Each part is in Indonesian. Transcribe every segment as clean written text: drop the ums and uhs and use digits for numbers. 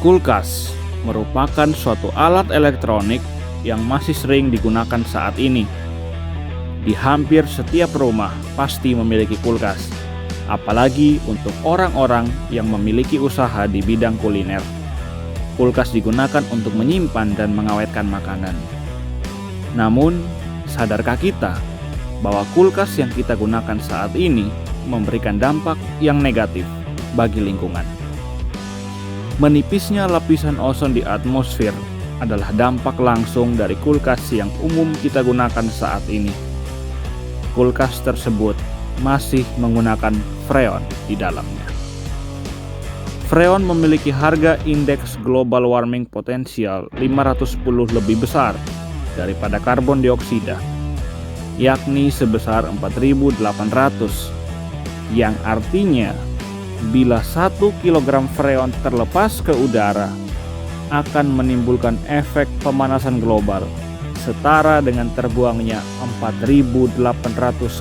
Kulkas merupakan suatu alat elektronik yang masih sering digunakan saat ini. Di hampir setiap rumah pasti memiliki kulkas, apalagi untuk orang-orang yang memiliki usaha di bidang kuliner. Kulkas digunakan untuk menyimpan dan mengawetkan makanan. Namun, sadarkah kita bahwa kulkas yang kita gunakan saat ini memberikan dampak yang negatif bagi lingkungan? Menipisnya lapisan ozon di atmosfer adalah dampak langsung dari kulkas yang umum kita gunakan saat ini. Kulkas tersebut masih menggunakan freon di dalamnya. Freon memiliki harga indeks global warming potensial 510 lebih besar daripada karbon dioksida, yakni sebesar 4.800, yang artinya bila 1 kg freon terlepas ke udara akan menimbulkan efek pemanasan global setara dengan terbuangnya 4.800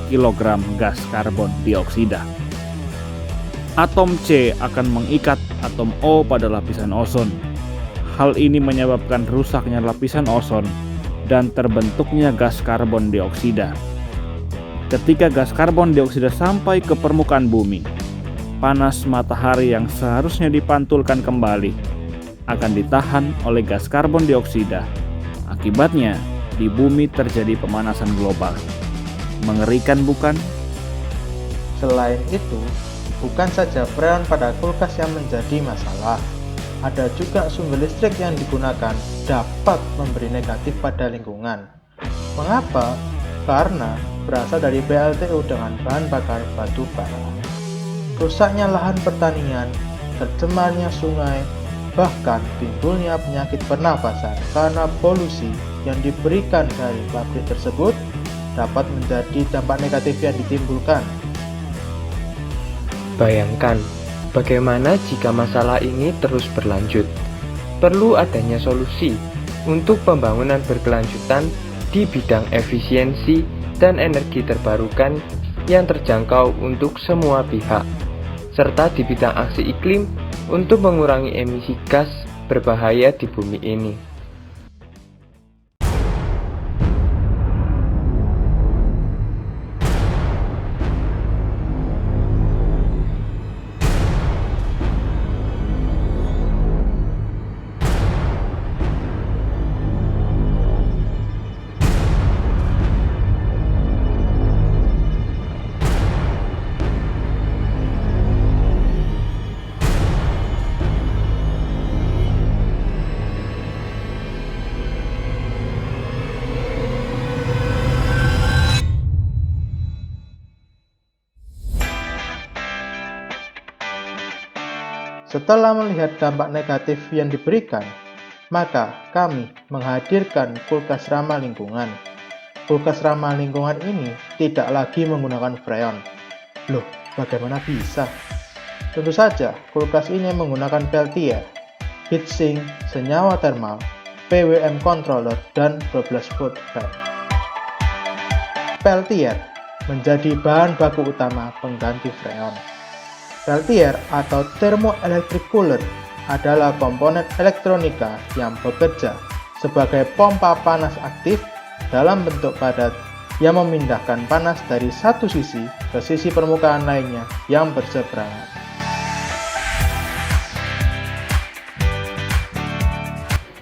kg gas karbon dioksida. Atom C akan mengikat atom O pada lapisan ozon. Hal ini menyebabkan rusaknya lapisan ozon dan terbentuknya gas karbon dioksida. Ketika gas karbon dioksida sampai ke permukaan bumi, panas matahari yang seharusnya dipantulkan kembali akan ditahan oleh gas karbon dioksida. Akibatnya, di bumi terjadi pemanasan global. Mengerikan bukan? Selain itu, bukan saja freon pada kulkas yang menjadi masalah. Ada juga sumber listrik yang digunakan dapat memberi negatif pada lingkungan. Mengapa? Karena berasal dari PLTU dengan bahan bakar batu bara. Rusaknya lahan pertanian, tercemarnya sungai, bahkan timbulnya penyakit pernapasan karena polusi yang diberikan dari pabrik tersebut dapat menjadi dampak negatif yang ditimbulkan. Bayangkan, bagaimana jika masalah ini terus berlanjut? Perlu adanya solusi untuk pembangunan berkelanjutan di bidang efisiensi dan energi terbarukan yang terjangkau untuk semua pihak, serta di bidang aksi iklim untuk mengurangi emisi gas berbahaya di bumi ini. Setelah melihat dampak negatif yang diberikan, maka kami menghadirkan kulkas ramah lingkungan. Kulkas ramah lingkungan ini tidak lagi menggunakan freon. Loh, bagaimana bisa? Tentu saja, kulkas ini menggunakan Peltier, heatsink, senyawa thermal, PWM controller, dan 12 volt fan. Peltier menjadi bahan baku utama pengganti freon. Peltier atau thermoelectric cooler adalah komponen elektronika yang bekerja sebagai pompa panas aktif dalam bentuk padat yang memindahkan panas dari satu sisi ke sisi permukaan lainnya yang berseberangan.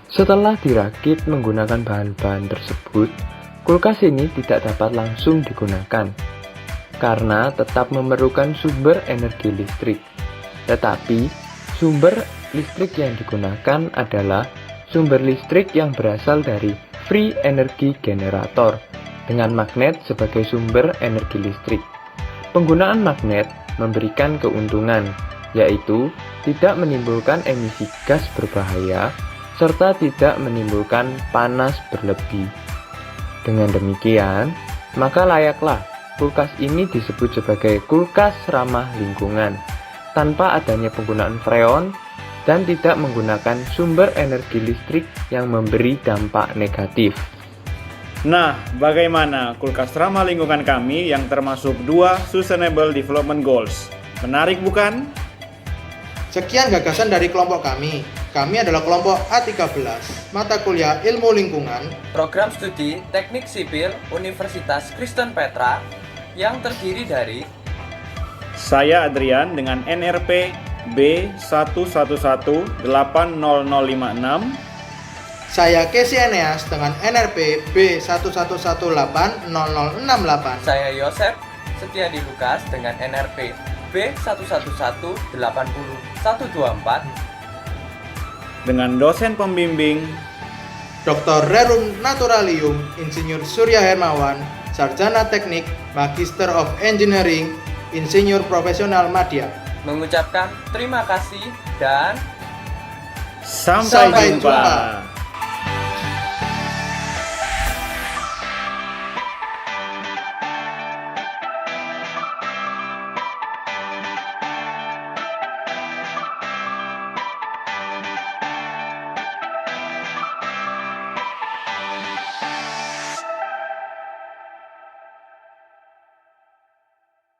Setelah dirakit menggunakan bahan-bahan tersebut, kulkas ini tidak dapat langsung digunakan karena tetap memerlukan sumber energi listrik. Tetapi, sumber listrik yang digunakan adalah sumber listrik yang berasal dari free energy generator dengan magnet sebagai sumber energi listrik. Penggunaan magnet memberikan keuntungan, yaitu tidak menimbulkan emisi gas berbahaya serta tidak menimbulkan panas berlebih. Dengan demikian, maka layaklah kulkas ini disebut sebagai kulkas ramah lingkungan, tanpa adanya penggunaan freon dan tidak menggunakan sumber energi listrik yang memberi dampak negatif. Nah, bagaimana kulkas ramah lingkungan kami yang termasuk 2 Sustainable Development Goals? Menarik bukan? Sekian gagasan dari kelompok kami. Kami adalah kelompok A13, mata kuliah Ilmu Lingkungan, Program Studi Teknik Sipil Universitas Kristen Petra yang terdiri dari Saya Adrian dengan NRP B1118056. saya Casey Eneas dengan NRP B111800068. saya Yosep Setiadi Lukas dengan NRP B111800124 Dengan dosen pembimbing Dr. Rerum Naturalium Insinyur Surya Hermawan, Sarjana Teknik, Magister of Engineering, Insinyur Profesional Madya. mengucapkan terima kasih dan sampai Sampai jumpa. jumpa.